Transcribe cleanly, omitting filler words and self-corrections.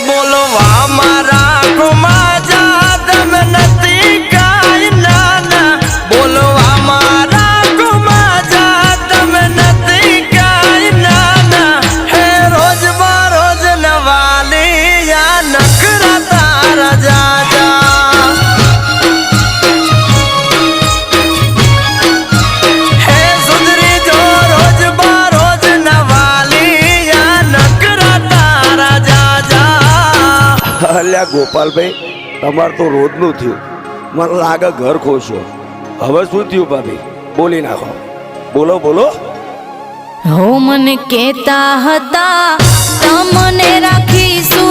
બોલવા મારા ગુમા જાદમ નથી કાઈ નાના બોલવા મારા ગુમા જાદમ નથી કાઈ નાના હે રોજ બરોજ નવાલી યા નખરા તારા જાજા હે સુધરી જો રોજ બરોજ નવાલી યા નખરા તારા જાજા અલ્યા ગોપાલભાઈ તમારે તો રોજનું થયું મને લાગે ઘર ખોશો હવે શું થયું ભાભી બોલી નાખો બોલો બોલો હો મને કહેતા હતા તમને રાખીશું